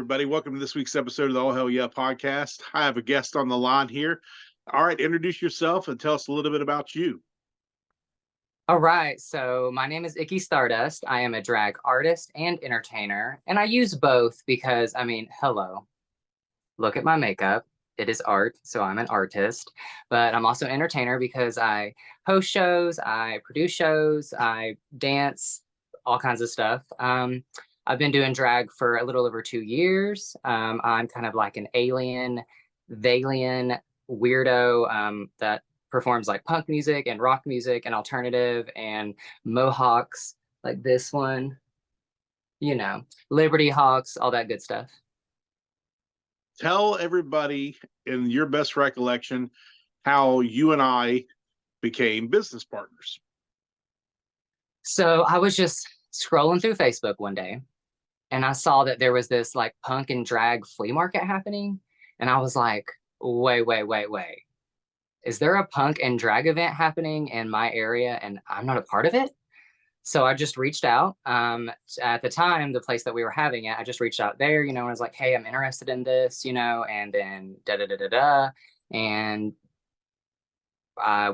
everybody. Welcome to this week's episode of the All Hell Yeah podcast. I have a guest on the line here. All right, introduce yourself and tell us a little bit about you. All right, so my name is Icky Stardust. I am a drag artist and entertainer, and I use both because, hello, look at my makeup. It is art, so I'm an artist, but I'm also an entertainer because I host shows, I produce shows, I dance, all kinds of stuff. I've been doing drag for a little over 2 years. I'm kind of like an alien, Valian weirdo that performs like punk music and rock music and alternative and mohawks like this one, Liberty Hawks, all that good stuff. Tell everybody in your best recollection how you and I became business partners. So I was just scrolling through Facebook one day and I saw that there was this like punk and drag flea market happening. And I was like, wait. Is there a punk and drag event happening in my area and I'm not a part of it? So I just reached out. At the time, the place that we were having it, I just reached out there, and I was like, hey, I'm interested in this, and then da-da-da-da-da. And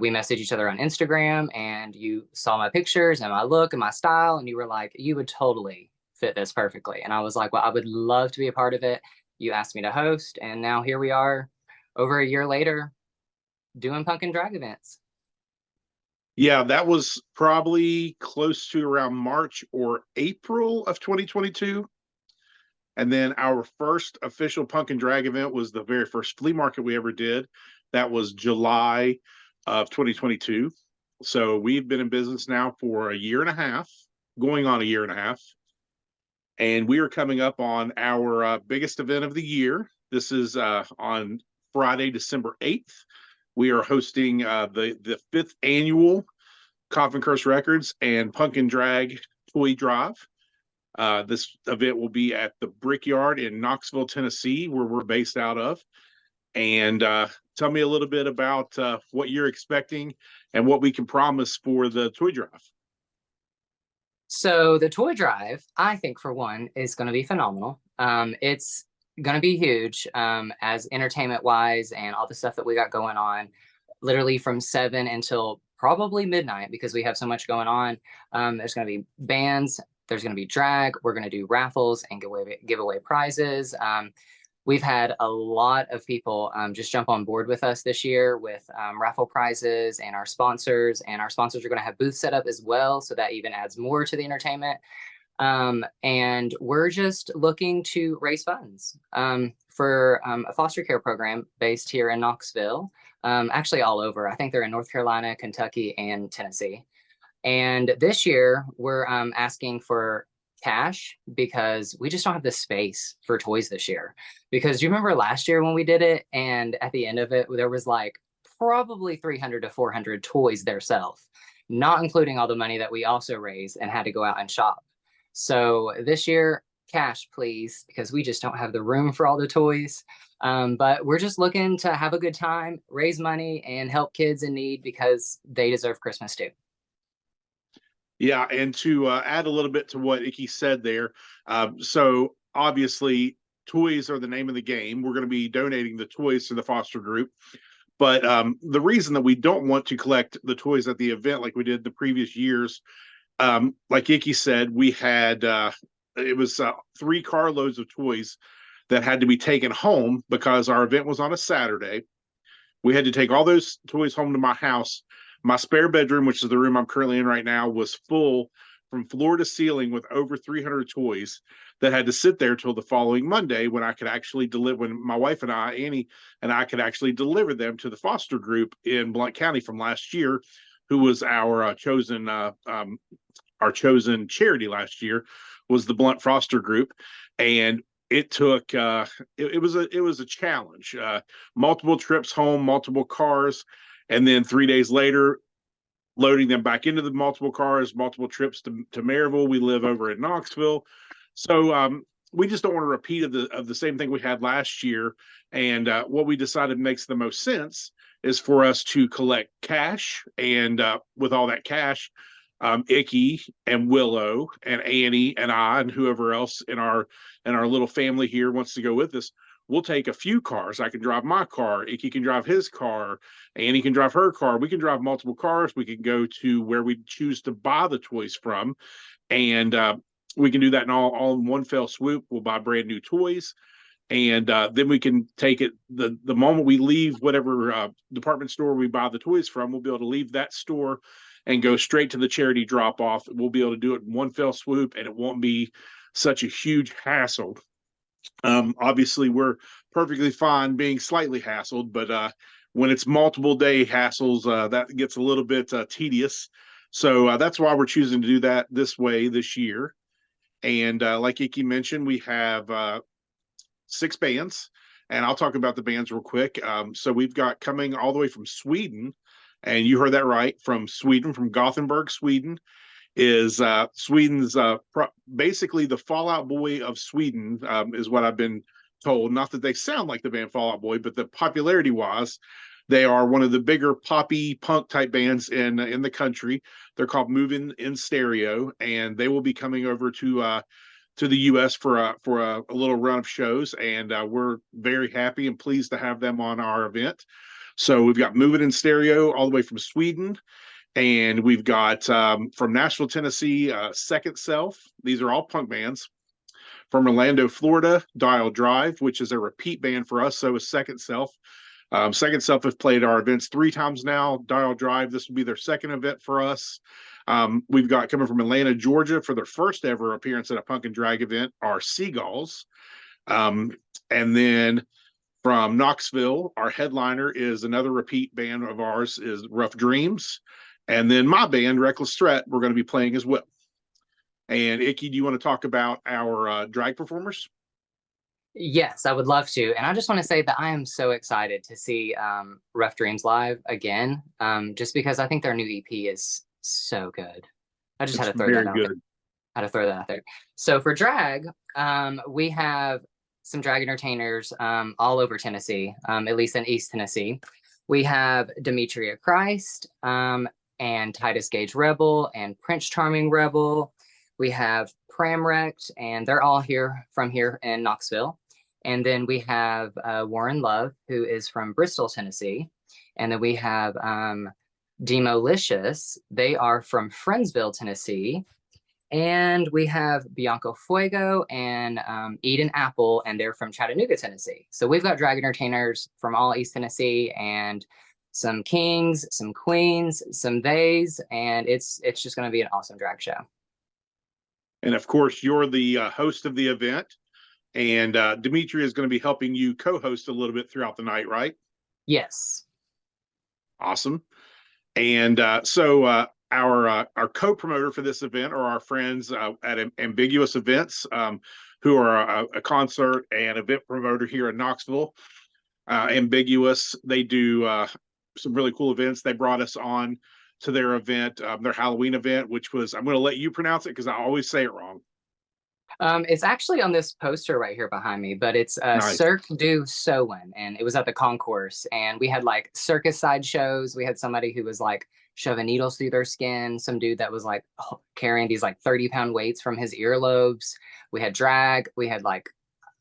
we messaged each other on Instagram, and you saw my pictures and my look and my style, and you were like, you would totally fit this perfectly. And I was like, well, I would love to be a part of it. You asked me to host, and now here we are over a year later doing punk and drag events. Yeah, that was probably close to around March or April of 2022. And then our first official punk and drag event was the very first flea market we ever did. That was July of 2022. So we've been in business now for a year and a half, going on a year and a half. And we are coming up on our biggest event of the year. This is on Friday, December 8th. We are hosting the 5th annual Coffin Records and Punk and Drag Toy Drive. This event will be at the Brickyard in Knoxville, Tennessee, where we're based out of. And tell me a little bit about what you're expecting and what we can promise for the toy drive. So the toy drive, I think for one, is going to be phenomenal. It's going to be huge as entertainment wise and all the stuff that we got going on, literally from 7 until probably midnight because we have so much going on. There's going to be bands, there's going to be drag, we're going to do raffles and give away prizes. We've had a lot of people just jump on board with us this year with raffle prizes and our sponsors are going to have booths set up as well. So that even adds more to the entertainment. And we're just looking to raise funds for a foster care program based here in Knoxville, actually all over. I think they're in North Carolina, Kentucky, and Tennessee. And this year we're asking for cash because we just don't have the space for toys this year. Because you remember last year when we did it, and at the end of it, there was like probably 300 to 400 toys theirself, not including all the money that we also raised and had to go out and shop. So this year, cash, please, because we just don't have the room for all the toys. But we're just looking to have a good time, raise money, and help kids in need because they deserve Christmas too. Yeah, and to add a little bit to what Icky said there, so obviously toys are the name of the game. We're going to be donating the toys to the foster group. But the reason that we don't want to collect the toys at the event like we did the previous years, like Icky said, we had, it was 3 carloads of toys that had to be taken home because our event was on a Saturday. We had to take all those toys home to my house. My spare bedroom, which is the room I'm currently in right now, was full from floor to ceiling with over 300 toys that had to sit there till the following Monday when I could actually deliver, when my wife and I, Annie, and I could actually deliver them to the foster group in Blount County from last year, who was our chosen charity last year, was the Blount Foster Group. And it took it was a challenge, multiple trips home, multiple cars, and then 3 days later loading them back into the multiple cars, multiple trips to Maryville. We live over in Knoxville, so we just don't want to repeat of the same thing we had last year. And what we decided makes the most sense is for us to collect cash, and with all that cash, Icky and Willow and Annie and I and whoever else in our little family here wants to go with us, we'll take a few cars. I can drive my car. Icky can drive his car. Annie can drive her car. We can drive multiple cars. We can go to where we choose to buy the toys from, and we can do that all in one fell swoop. We'll buy brand new toys, and then we can take it the moment we leave whatever department store we buy the toys from. We'll be able to leave that store and go straight to the charity drop off. We'll be able to do it in one fell swoop, and it won't be such a huge hassle. Obviously, we're perfectly fine being slightly hassled, but when it's multiple day hassles, that gets a little bit tedious. So that's why we're choosing to do that this way this year. And like Icky mentioned, we have 6 bands, and I'll talk about the bands real quick. So we've got coming all the way from Sweden, and you heard that right, from Sweden, from Gothenburg, Sweden, is Sweden's basically the Fall Out Boy of Sweden, is what I've been told. Not that they sound like the band Fall Out Boy, but the popularity wise, they are one of the bigger poppy punk type bands in the country. They're called Moving in Stereo, and they will be coming over to the U.S. for a little run of shows, and we're very happy and pleased to have them on our event. So we've got Moving in Stereo all the way from Sweden. And we've got from Nashville, Tennessee, Second Self. These are all punk bands. From Orlando, Florida, Dial Drive, which is a repeat band for us. So is Second Self. Second Self have played our events 3 times now. Dial Drive, this will be their second event for us. We've got coming from Atlanta, Georgia, for their first ever appearance at a Punk and Drag event, are Seagulls. And then from Knoxville, our headliner is another repeat band of ours, is Rough Dreams. And then my band, Reckless Threat, we're going to be playing as well. And Icky, do you want to talk about our drag performers? Yes, I would love to. And I just want to say that I am so excited to see Rough Dreams live again, just because I think their new EP is so good. I just had to throw that out there. Had to throw that out there. So for drag, we have some drag entertainers all over Tennessee, at least in East Tennessee. We have Demetria Christ, and Titus Gage Rebel, and Prince Charming Rebel. We have Pram Wrecked, and they're all from here in Knoxville. And then we have Warren Love, who is from Bristol, Tennessee. And then we have Demolicious. They are from Friendsville, Tennessee. And we have Bianco Fuego and Eden Apple, and they're from Chattanooga, Tennessee. So we've got drag entertainers from all East Tennessee, and some kings, some queens, some theys, and it's just going to be an awesome drag show. And of course, you're the host of the event, and Demetria is going to be helping you co-host a little bit throughout the night, right? Yes. Awesome. And so our co-promoter for this event are our friends at Ambiguous Events, who are a concert and event promoter here in Knoxville. Ambiguous, they do some really cool events. They brought us on to their event, their Halloween event, which was, I'm going to let you pronounce it because I always say it wrong. It's actually on this poster right here behind me, but it's Nice. Cirque du Soleil, and it was at the concourse, and we had like circus side shows. We had somebody who was like shoving needles through their skin, some dude that was like carrying these like 30-pound weights from his earlobes. We had drag. We had like,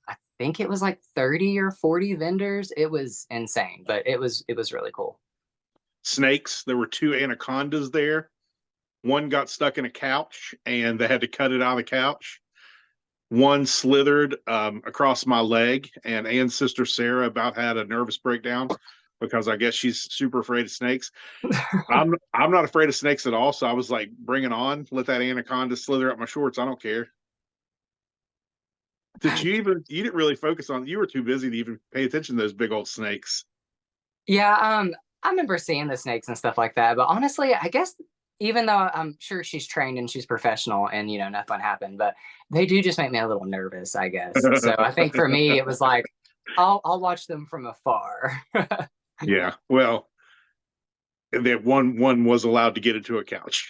I think it was like 30 or 40 vendors. It was insane, but it was really cool. Snakes. There were 2 anacondas there. One got stuck in a couch and they had to cut it out of the couch. One slithered across my leg, and Ann's sister Sarah about had a nervous breakdown because I guess she's super afraid of snakes. I'm not afraid of snakes at all, so I was like, bring it on. Let that anaconda slither up my shorts. I don't care. You didn't really focus on, you were too busy to even pay attention to those big old snakes. Yeah, I remember seeing the snakes and stuff like that, but honestly, I guess even though I'm sure she's trained and she's professional and nothing happened, but they do just make me a little nervous, I guess. So I think for me it was like I'll watch them from afar. Yeah, well, that one was allowed to get into a couch.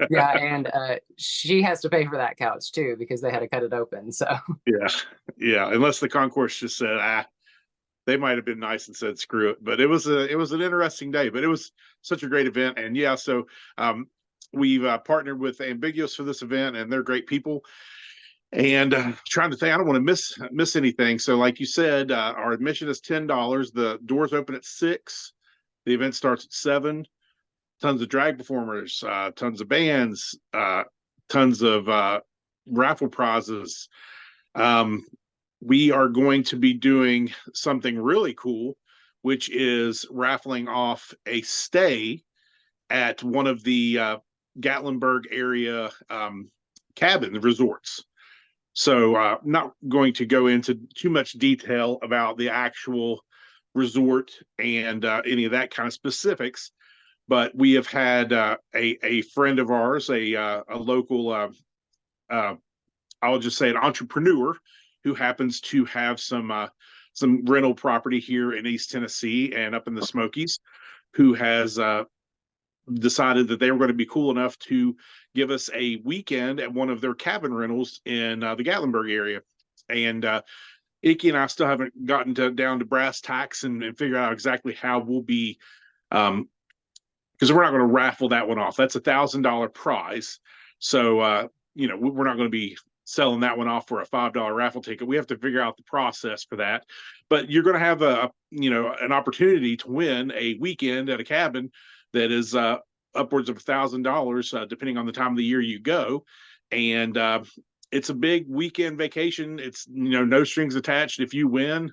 Yeah, and she has to pay for that couch too because they had to cut it open. So yeah, unless the concourse just said, they might have been nice and said screw it, but it was an interesting day, but it was such a great event. And yeah, so we've partnered with Ambiguous for this event, and they're great people. And trying to think, I don't want to miss anything. So, like you said, our admission is $10. The doors open at 6. The event starts at 7. Tons of drag performers, tons of bands, tons of raffle prizes. We are going to be doing something really cool, which is raffling off a stay at one of the Gatlinburg area cabin resorts. So not going to go into too much detail about the actual resort and any of that kind of specifics, but we have had a friend of ours, a local, I'll just say an entrepreneur who happens to have some rental property here in East Tennessee and up in the Smokies, who has decided that they were going to be cool enough to give us a weekend at one of their cabin rentals in the Gatlinburg area. And Icky and I still haven't gotten down to brass tacks and figure out exactly how we'll be, because we're not going to raffle that one off. That's $1,000 prize. So, you know, we're not going to be selling that one off for a $5 raffle ticket. We have to figure out the process for that. But you're going to have an opportunity to win a weekend at a cabin that is upwards of $1,000, depending on the time of the year you go. And it's a big weekend vacation. It's, no strings attached. If you win,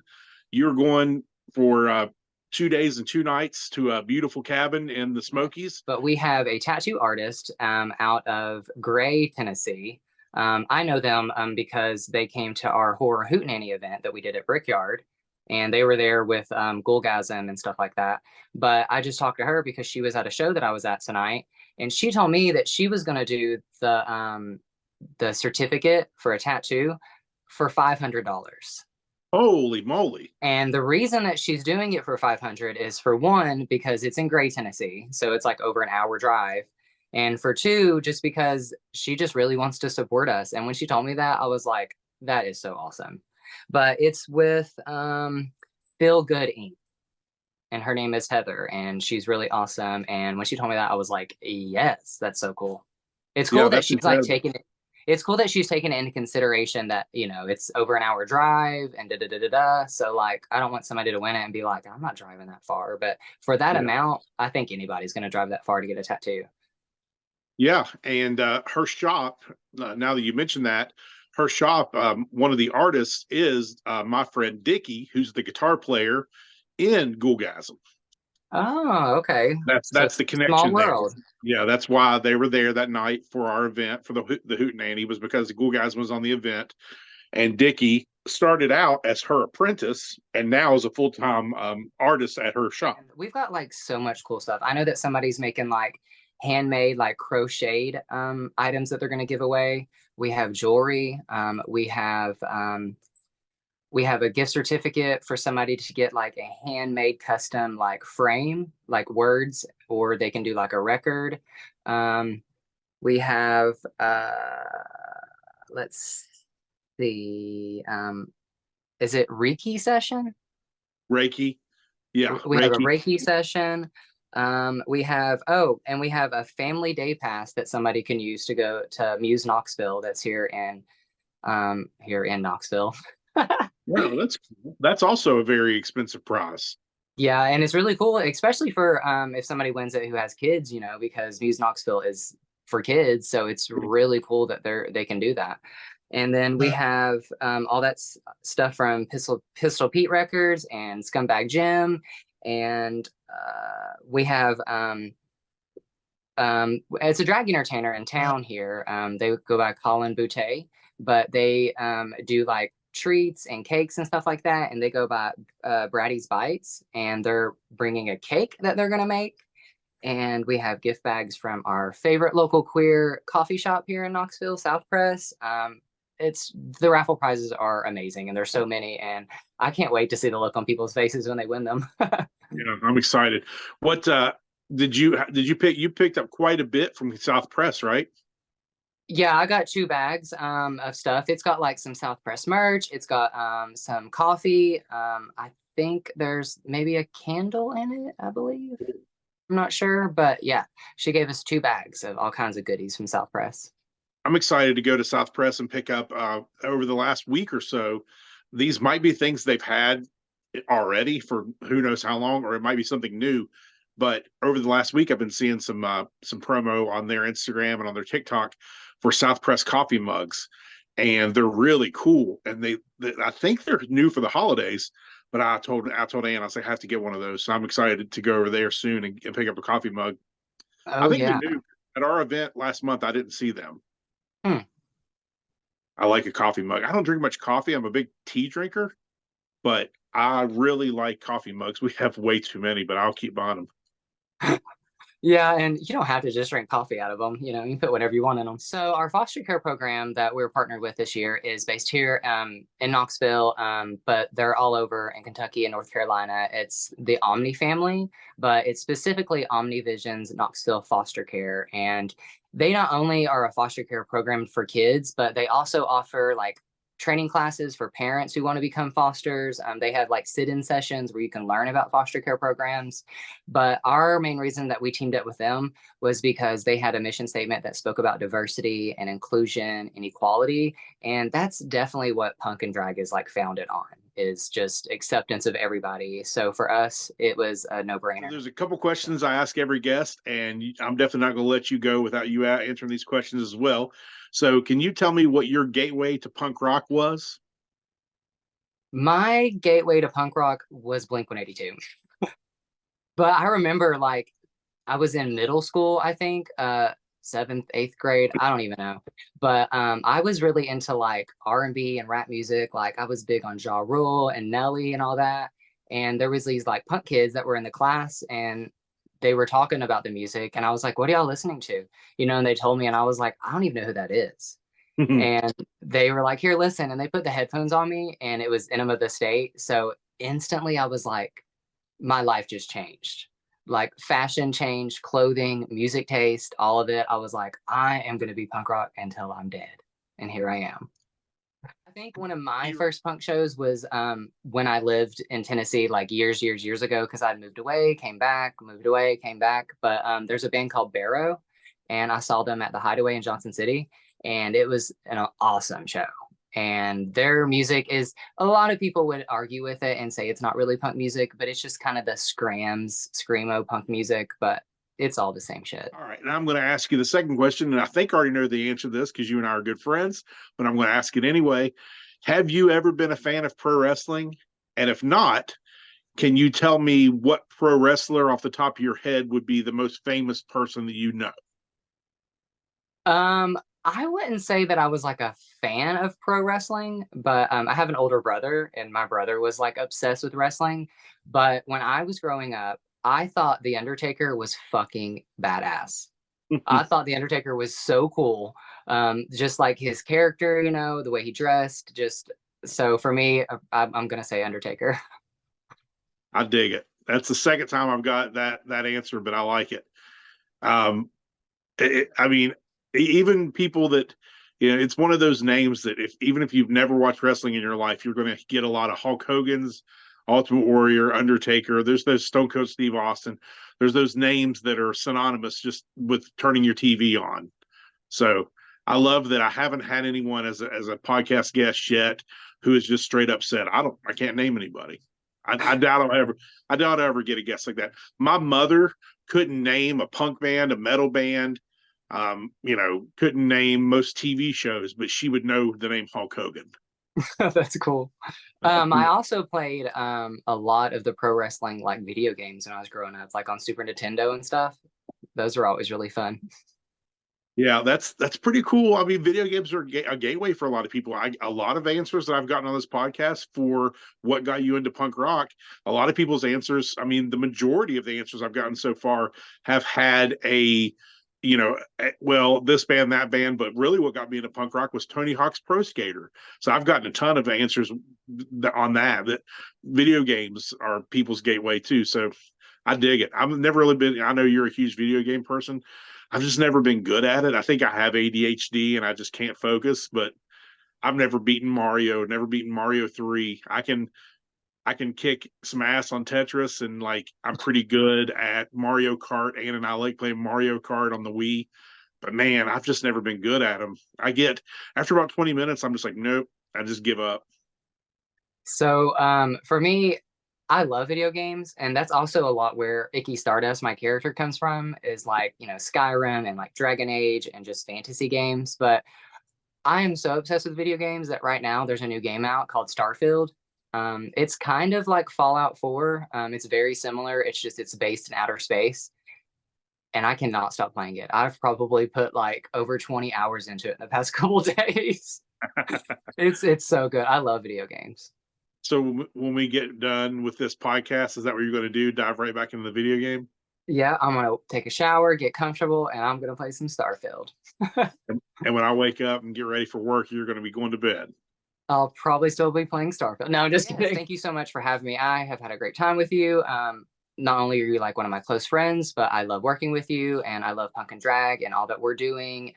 you're going for 2 days and 2 nights to a beautiful cabin in the Smokies. But we have a tattoo artist out of Gray, Tennessee. I know them because they came to our horror hootenanny event that we did at Brickyard, and they were there with Ghoulgasm and stuff like that. But I just talked to her because she was at a show that I was at tonight, and she told me that she was going to do the certificate for a tattoo for $500. Holy moly. And the reason that she's doing it for 500 is, for one, because it's in Gray, Tennessee. So it's like over an hour drive. And for two, just because she just really wants to support us. And when she told me that, I was like, that is so awesome. But it's with Feel Good Inc. And her name is Heather, and she's really awesome. And when she told me that, I was like, yes, that's so cool. It's cool that she's incredible. Like taking it. It's cool that she's taken into consideration that, it's over an hour drive and da-da-da-da-da. So, like, I don't want somebody to win it and be like, I'm not driving that far. But for that amount, I think anybody's going to drive that far to get a tattoo. Yeah. And her shop, now that you mentioned that, her shop, one of the artists is my friend Dickie, who's the guitar player in Ghoulgasm. Oh, okay. That's the connection. Small world. Yeah, that's why they were there that night for our event for the hootenanny, was because the Ghoulgasm was on the event, and Dickie started out as her apprentice and now is a full-time artist at her shop. We've got like so much cool stuff. I know that somebody's making like handmade, like crocheted items that they're going to give away. We have jewelry. We have a gift certificate for somebody to get like a handmade custom like frame, like words, or they can do like a record. We have, let's see, is it Reiki session? Reiki. Yeah. We have a Reiki session. We have a family day pass that somebody can use to go to Muse Knoxville. That's here in Knoxville. Wow, that's also a very expensive prize. Yeah, and it's really cool, especially for if somebody wins it who has kids, because Muse Knoxville is for kids, so it's really cool that they can do that. And then we have all that stuff from Pistol Pete Records and Scumbag Jim, and we have it's a drag entertainer in town here. They go by Colin Boutte, but they do like treats and cakes and stuff like that, and they go by Braddy's Bites, and they're bringing a cake that they're gonna make. And we have gift bags from our favorite local queer coffee shop here in Knoxville, South Press. The raffle prizes are amazing, and there's so many, and I can't wait to see the look on people's faces when they win them. Yeah, I'm excited. What did you pick? You picked up quite a bit from South Press, right? Yeah, I got 2 bags of stuff. It's got like some South Press merch. It's got some coffee. I think there's maybe a candle in it, I believe. I'm not sure, but yeah, she gave us 2 bags of all kinds of goodies from South Press. I'm excited to go to South Press and pick up over the last week or so. These might be things they've had already for who knows how long, or it might be something new. But over the last week, I've been seeing some promo on their Instagram and on their TikTok for South Press coffee mugs, and they're really cool. And they I think they're new for the holidays. But I told Ann, I was like, I have to get one of those. So I'm excited to go over there soon and pick up a coffee mug. I Oh think they're yeah. new. At our event last month, I didn't see them. Hmm. I like a coffee mug. I don't drink much coffee. I'm a big tea drinker, but I really like coffee mugs. We have way too many, but I'll keep buying them. Yeah, and you don't have to just drink coffee out of them. You know, you can put whatever you want in them. So our foster care program that we're partnered with this year is based here in Knoxville, but they're all over in Kentucky and North Carolina. It's the Omni family, but it's specifically Omni Vision's Knoxville Foster Care. And they not only are a foster care program for kids, but they also offer like training classes for parents who want to become fosters. They have like sit-in sessions where you can learn about foster care programs. But our main reason that we teamed up with them was because they had a mission statement that spoke about diversity and inclusion and equality. And that's definitely what Punk and Drag is like founded on, is just acceptance of everybody. So for us, it was a So no-brainer. there's a couple questions I ask every guest, and I'm definitely not going to let you go without you answering these questions as well. So can you tell me what your gateway to punk rock was? My gateway to punk rock was Blink 182. But I remember like I was in middle school, I think, seventh, eighth grade. I don't even know. But I was really into like R&B and rap music. Like I was big on Ja Rule and Nelly and all that. And there was these like punk kids that were in the class and they were talking about the music. And I was like, what are y'all listening to? You know, and they told me, and I was like, I don't even know who that is. And they were like, here, listen. And they put the headphones on me and it was Enema of the State. So instantly I was like, my life just changed. Like fashion changed, clothing, music taste, all of it. I was like, I am going to be punk rock until I'm dead. And here I am. I think one of my You- first punk shows was when I lived in Tennessee, like years ago, because I'd moved away, came back, moved away, came back. But there's a band called Barrow, and I saw them at the Hideaway in Johnson City, and it was an awesome show. And their music is, a lot of people would argue with it and say it's not really punk music, but it's just kind of the screamo punk music, but it's all the same shit. All right, and I'm going to ask you the second question, and I think I already know the answer to this because you and I are good friends, but I'm going to ask it anyway. Have you ever been a fan of pro wrestling? And if not, can you tell me what pro wrestler off the top of your head would be the most famous person that you know? I wouldn't say that I was like a fan of pro wrestling, but I have an older brother, and my brother was like obsessed with wrestling. But when I was growing up, I thought The Undertaker was fucking badass. I thought The Undertaker was so cool. Just like his character, you know, the way he dressed, just so for me, I'm gonna say Undertaker. I dig it. That's the second time I've got that answer, but I like it. Um, I mean, even people that it's one of those names that if even if you've never watched wrestling in your life, you're going to get a lot of Hulk Hogan's, Ultimate Warrior, Undertaker. There's those Stone Cold Steve Austin. There's those names that are synonymous just with turning your TV on. So I love that I haven't had anyone as a podcast guest yet who is just straight up said, I can't name anybody. I doubt I'll ever get a guest like that. My mother couldn't name a punk band, a metal band, couldn't name most TV shows, but she would know the name Hulk Hogan. That's cool. I also played a lot of the pro wrestling like video games when I was growing up, like on Super Nintendo and stuff. Those are always really fun. Yeah, that's pretty cool. I mean, video games are a gateway for a lot of people. A lot of answers that I've gotten on this podcast for what got you into punk rock, a lot of people's answers, I mean, the majority of the answers I've gotten so far have had well, this band, that band, but really what got me into punk rock was Tony Hawk's Pro Skater. So I've gotten a ton of answers on that video games are people's gateway too. So I dig it. I've never really been, I know you're a huge video game person. I've just never been good at it. I think I have ADHD and I just can't focus, but I've never beaten Mario 3. I can kick some ass on Tetris, and like I'm pretty good at Mario Kart. Ann and I like playing Mario Kart on the Wii, but man, I've just never been good at them. I get after about 20 minutes, I'm just like, nope, I just give up. So for me, I love video games, and that's also a lot where Icky Stardust, my character, comes from, is like, Skyrim and like Dragon Age and just fantasy games. But I am so obsessed with video games that right now there's a new game out called Starfield. It's kind of like Fallout 4. It's very similar. It's based in outer space, and I cannot stop playing it. I've probably put like over 20 hours into it in the past couple days. It's so good. I love video games. So when we get done with this podcast, is that what you're going to do? Dive right back into the video game? Yeah, I'm gonna take a shower, get comfortable, and I'm gonna play some Starfield. And when I wake up and get ready for work, you're going to be going to bed. I'll probably still be playing Starfield. No, I'm just kidding. Thank you so much for having me. I have had a great time with you. Not only are you like one of my close friends, but I love working with you, and I love punk and drag and all that we're doing.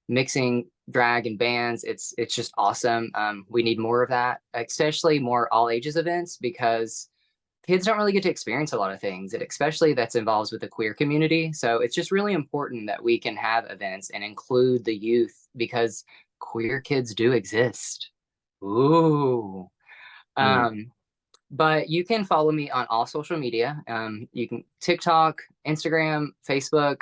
Mixing drag and bands, it's just awesome. We need more of that, especially more all ages events, because kids don't really get to experience a lot of things, and especially that's involved with the queer community. So it's just really important that we can have events and include the youth, because queer kids do exist. Ooh. Mm. Um, but you can follow me on all social media. You can TikTok, Instagram, Facebook,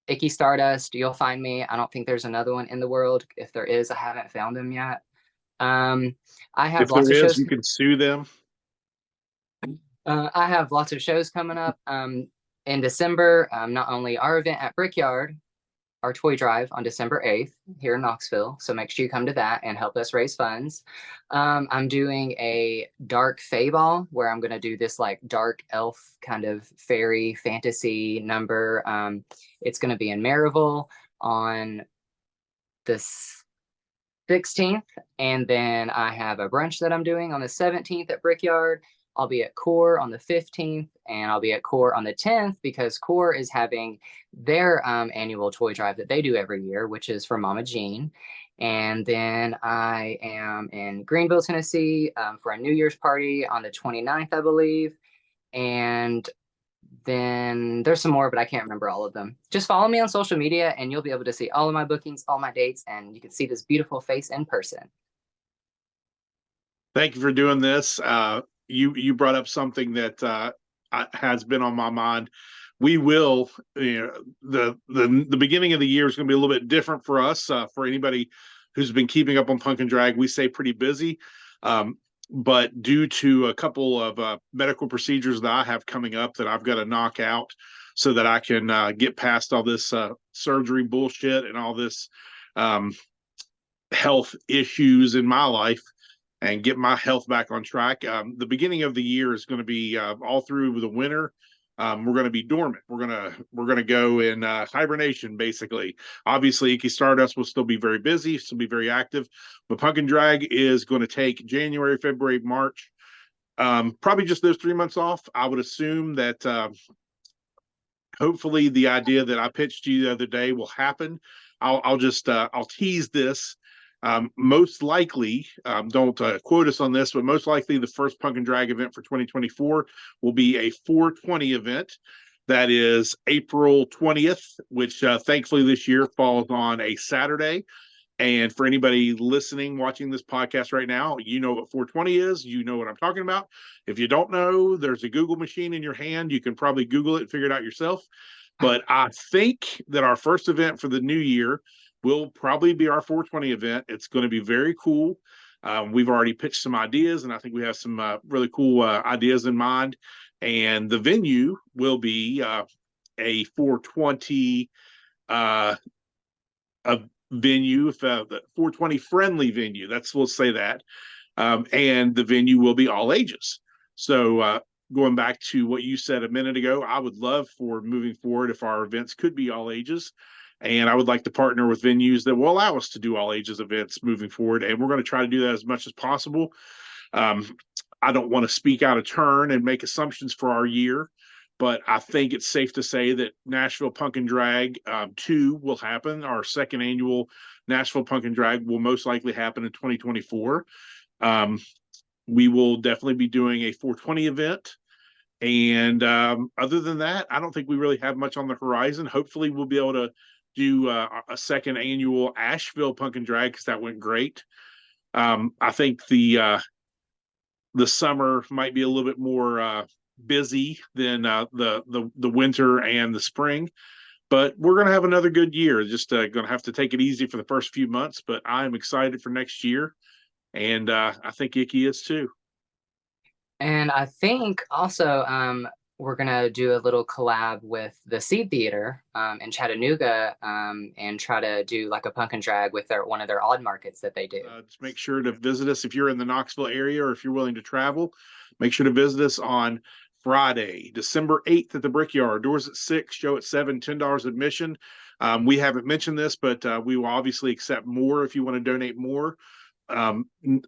Icky Stardust. You'll find me. I don't think there's another one in the world. If there is, I haven't found them yet. I have If there lots of is, shows. you can sue them. I have lots of shows coming up in December. Not only our event at Brickyard, our toy drive on December 8th here in Knoxville. So make sure you come to that and help us raise funds. I'm doing a dark fae ball where I'm going to do this like dark elf kind of fairy fantasy number. It's going to be in Maryville on the 16th. And then I have a brunch that I'm doing on the 17th at Brickyard. I'll be at Core on the 15th, and I'll be at Core on the 10th because Core is having their annual toy drive that they do every year, which is for Mama Jean. And then I am in Greenville, Tennessee for a New Year's party on the 29th, I believe. And then there's some more, but I can't remember all of them. Just follow me on social media and you'll be able to see all of my bookings, all my dates, and you can see this beautiful face in person. Thank you for doing this. You brought up something that has been on my mind. We will, the beginning of the year is going to be a little bit different for us. For anybody who's been keeping up on Punk and Drag, we stay pretty busy. But due to a couple of medical procedures that I have coming up that I've got to knock out so that I can get past all this surgery bullshit and all this health issues in my life and get my health back on track. The beginning of the year is going to be all through the winter. We're going to be dormant. We're going to go in hibernation, basically. Obviously, Icky Stardust will still be very busy, still be very active, but Punk and Drag is going to take January, February, March, probably just those 3 months off. I would assume that hopefully the idea that I pitched you the other day will happen. I'll tease this. Most likely, don't quote us on this, but most likely the first Punk and Drag event for 2024 will be a 420 event. That is April 20th, which thankfully this year falls on a Saturday. And for anybody listening, watching this podcast right now, you know what 420 is. You know what I'm talking about. If you don't know, there's a Google machine in your hand. You can probably Google it and figure it out yourself. But I think that our first event for the new year will probably be our 420 event. It's going to be very cool. We've already pitched some ideas, and I think we have some really cool ideas in mind. And the venue will be a 420 a venue, the 420 friendly venue. We'll say that. And the venue will be all ages. So going back to what you said a minute ago, I would love for moving forward if our events could be all ages. And I would like to partner with venues that will allow us to do all ages events moving forward. And we're going to try to do that as much as possible. I don't want to speak out of turn and make assumptions for our year, but I think it's safe to say that Nashville Punk and Drag 2 will happen. Our second annual Nashville Punk and Drag will most likely happen in 2024. We will definitely be doing a 420 event. And other than that, I don't think we really have much on the horizon. Hopefully, we'll be able to do a second annual Asheville Punk and Drag because that went great. I think the summer might be a little bit more busy than the winter and the spring, but we're going to have another good year. Just going to have to take it easy for the first few months, but I'm excited for next year, and I think Icky is too. And I think also we're gonna do a little collab with the Seed Theater in Chattanooga and try to do like a punk and drag with one of their odd markets that they do. Just make sure to visit us if you're in the Knoxville area or if you're willing to travel. Make sure to visit us on Friday, December 8th at the Brickyard. Doors at 6, show at 7, $10 admission. We haven't mentioned this, but we will obviously accept more if you want to donate more.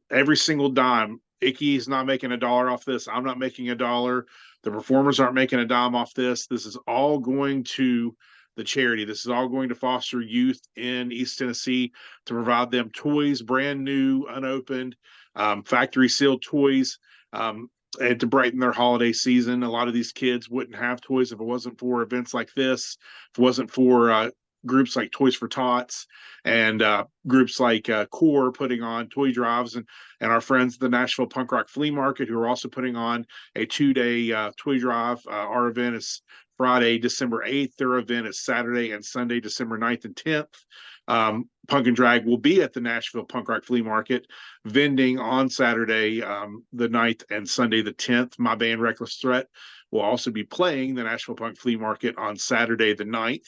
Every single dime. Icky's not making a dollar off this. I'm not making a dollar. The performers aren't making a dime off this. This is all going to the charity. This is all going to foster youth in East Tennessee to provide them toys, brand new, unopened, factory sealed toys, and to brighten their holiday season. A lot of these kids wouldn't have toys if it wasn't for events like this, if it wasn't for groups like Toys for Tots and groups like Core putting on toy drives, and our friends at the Nashville Punk Rock Flea Market who are also putting on a 2-day toy drive. Our event is Friday, December 8th. Their event is Saturday and Sunday, December 9th and 10th. Punk and Drag will be at the Nashville Punk Rock Flea Market, vending on Saturday, the 9th, and Sunday, the 10th. My band, Reckless Threat, will also be playing the Nashville Punk Flea Market on Saturday, the 9th.